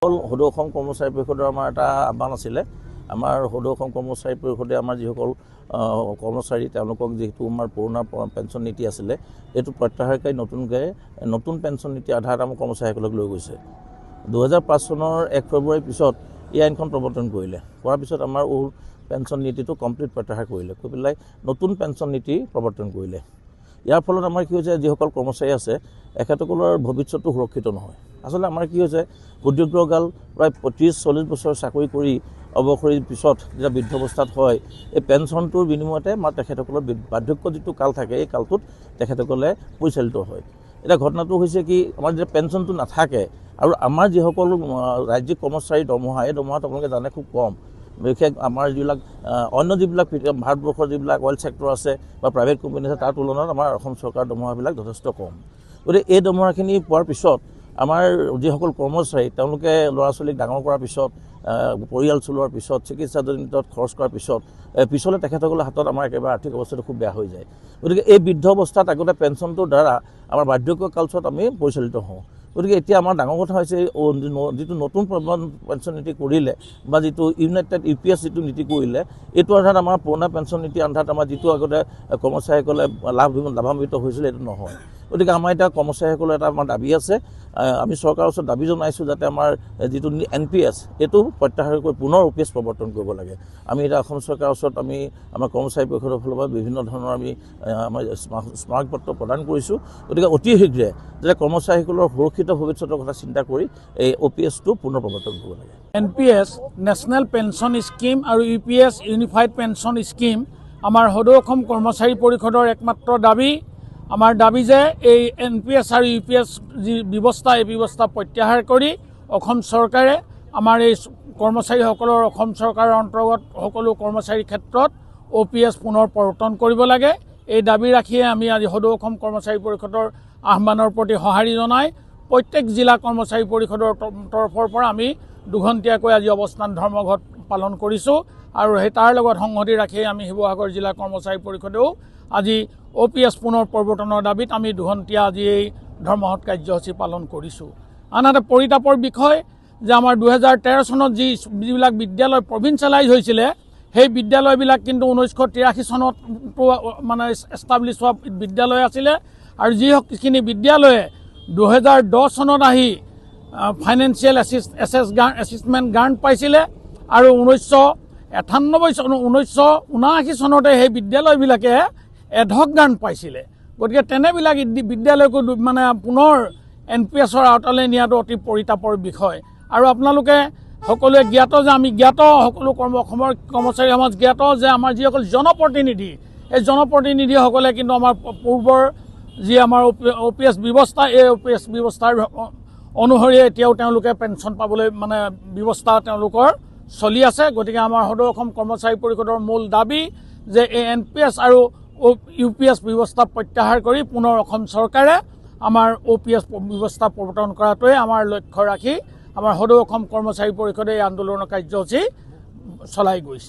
সদৌ অসম কৰ্মচাৰী পৰিষদৰ আমাৰ এটা আহ্বান আছিলে। আমাৰ সদৌ অসম কৰ্মচাৰী পৰিষদে আমাৰ যিসকল কৰ্মচাৰী তেওঁলোকক যিহেতু আমাৰ পুৰণা পেঞ্চন নীতি আছিলে এইটো প্ৰত্যাহাৰ কৰি নতুন পেঞ্চন নীতি আধাৰত আমাৰ কৰ্মচাৰীসকলক লৈ গৈছে। 2005 চনৰ 1 ফেব্ৰুৱাৰীৰ পিছত এই আইনখন প্ৰৱৰ্তন কৰিলে। কৰাৰ পিছত আমাৰ পেঞ্চন নীতিটো কমপ্লিট প্ৰত্যাহাৰ কৰিলে, কৰি পেলাই নতুন পেঞ্চন নীতি প্ৰৱৰ্তন কৰিলে। ইয়াৰ ফলত আমাৰ কি হৈছে, যিসকল কৰ্মচাৰী আছে এখেতসকলৰ ভৱিষ্যতটো সুৰক্ষিত নহয়। আচলতে আমাৰ কি হৈছে, উদ্যোগকাল প্ৰায় 30-40 বছৰ চাকৰি কৰি অৱসৰীৰ পিছত যেতিয়া বৃদ্ধ অৱস্থাত হয়, এই পেঞ্চনটোৰ বিনিময়তে আমাৰ তেখেতসকলৰ বাৰ্ধক্য যিটো কাল থাকে এই কালটোত তেখেতসকলে পৰিচালিত হয়। এতিয়া ঘটনাটো হৈছে কি, আমাৰ যেতিয়া পেঞ্চনটো নাথাকে আৰু আমাৰ যিসকল ৰাজ্যিক কৰ্মচাৰীৰ দৰমহা, এই দৰমহাটো আপোনালোকে জানে খুব কম। বিশেষ আমাৰ যিবিলাক অন্য যিবিলাক ভাৰতবৰ্ষৰ যিবিলাক অইল ছেক্টৰ আছে বা প্ৰাইভেট কোম্পানী আছে তাৰ তুলনাত আমাৰ অসম চৰকাৰৰ দৰমহাবিলাক যথেষ্ট কম। গতিকে এই দৰমহাখিনি পোৱাৰ পিছত আমাৰ যিসকল কৰ্মচাৰী তেওঁলোকে ল'ৰা ছোৱালীক ডাঙৰ কৰাৰ পিছত, পৰিয়াল চলোৱাৰ পিছত, চিকিৎসাজনিত খৰচ কৰাৰ পিছলৈ তেখেতসকলৰ হাতত আমাৰ একেবাৰে আৰ্থিক অৱস্থাটো খুব বেয়া হৈ যায়। গতিকে এই বৃদ্ধ অৱস্থাত আগতে পেঞ্চনটোৰ দ্বাৰা আমাৰ বাৰ্ধক্য কালছোৱাত আমি পৰিচালিত হওঁ। গতিকে এতিয়া আমাৰ ডাঙৰ কথা হৈছে যিটো নতুন পেঞ্চন নীতি কৰিলে বা যিটো ইউনাইটেড UPS যিটো নীতি কৰিলে, এইটো আধাৰত আমাৰ পুৰণা পেঞ্চন নীতি আধাৰত আমাৰ যিটো আগতে কৰ্মচাৰীসকলে লাভান্বিত হৈছিলে এইটো নহয়। গতিকে আমাৰ এতিয়া কৰ্মচাৰীসকলৰ এটা আমাৰ দাবী আছে। আমি চৰকাৰৰ ওচৰত দাবী জনাইছোঁ যাতে আমাৰ যিটো NPS এইটো প্ৰত্যাহাৰ কৰি পুনৰ OPS প্ৰৱৰ্তন কৰিব লাগে। আমি এতিয়া অসম চৰকাৰৰ ওচৰত আমাৰ কৰ্মচাৰী পৰিষদৰ ফালৰ পৰা বিভিন্ন ধৰণৰ আমাৰ স্মাৰকপত্ৰ প্ৰদান কৰিছোঁ। গতিকে অতি শীঘ্ৰে যাতে কৰ্মচাৰীসকলৰ সুৰক্ষিত ভৱিষ্যতৰ কথা চিন্তা কৰি এই OPSটো পুনৰ প্ৰৱৰ্তন কৰিব লাগে। NPS নেশ্যনেল পেঞ্চন স্কিম আৰু UPS ইউনিফাইড পেঞ্চন স্কিম আমাৰ সদৌ অসম কৰ্মচাৰী পৰিষদৰ একমাত্ৰ দাবী। আমাৰ দাবী যে এই NPS আৰু UPS যি ব্যৱস্থা, এই ব্যৱস্থা প্ৰত্যাহাৰ কৰি অসম চৰকাৰে আমাৰ এই কৰ্মচাৰীসকলৰ অসম চৰকাৰৰ অন্তৰ্গত সকলো কৰ্মচাৰীৰ ক্ষেত্ৰত OPS পুনৰ প্ৰৱৰ্তন কৰিব লাগে। এই দাবী ৰাখিয়ে আমি আজি সদৌ অসম কৰ্মচাৰী পৰিষদৰ আহ্বানৰ প্ৰতি সঁহাৰি জনাই প্ৰত্যেক জিলা কৰ্মচাৰী পৰিষদৰ তৰফৰ পৰা আমি দুঘণ্টীয়াকৈ আজি অৱস্থান ধৰ্মঘট পালন কৰিছোঁ। আৰু সেই তাৰ লগত সংগতি ৰাখি আমি শিৱসাগৰ জিলা কৰ্মচাৰী পৰিষদেও আজি OPS পুনৰ প্ৰৱৰ্তনৰ দাবীত আমি দুঘণ্টীয়া আজি এই ধৰ্মঘট কাৰ্যসূচী পালন কৰিছোঁ। আনহাতে পৰিতাপৰ বিষয় যে আমাৰ 2013 চনত যিবিলাক বিদ্যালয় প্ৰভিন্সিয়েলাইজ হৈছিলে, সেই বিদ্যালয়বিলাক কিন্তু 1983 চনত মানে এষ্টাব্লিছ হোৱা বিদ্যালয় আছিলে। আৰু যিখিনি বিদ্যালয়ে 2010 চনত আহি ফাইনেন্সিয়েল এছিষ্টমেণ্ট গ্ৰাণ্ট পাইছিলে আৰু 1979 চনতে সেই বিদ্যালয়বিলাকে এডহক গ্ৰাণ্ট পাইছিলে। গতিকে তেনেবিলাক বিদ্যালয়কো মানে পুনৰ NPSৰ আওতালৈ নিয়াটো অতি পৰিতাপৰ বিষয়। আৰু আপোনালোকে সকলোৱে জ্ঞাত যে আমি জ্ঞাত, সকলো অসমৰ কৰ্মচাৰী সমাজ জ্ঞাত যে আমাৰ যিসকল জনপ্ৰতিনিধি, এই জনপ্ৰতিনিধিসকলে কিন্তু আমাৰ পূৰ্বৰ যি আমাৰ OPS ব্যৱস্থা, এই OPS ব্যৱস্থাৰ অনুসৰি এতিয়াও তেওঁলোকে পেঞ্চন পাবলৈ মানে ব্যৱস্থা তেওঁলোকৰ চলি আছে। গতিকে আমাৰ সদৌ অসম কৰ্মচাৰী পৰিষদৰ মূল দাবী যে এই NPS আৰু UPS ব্যৱস্থা প্ৰত্যাহাৰ কৰি পুনৰ অসম চৰকাৰে আমাৰ OPS ব্যৱস্থা প্ৰৱৰ্তন কৰাটোৱে আমাৰ লক্ষ্য ৰাখি আমাৰ সদৌ অসম কৰ্মচাৰী পৰিষদে এই আন্দোলনৰ কাৰ্যসূচী চলাই গৈছে।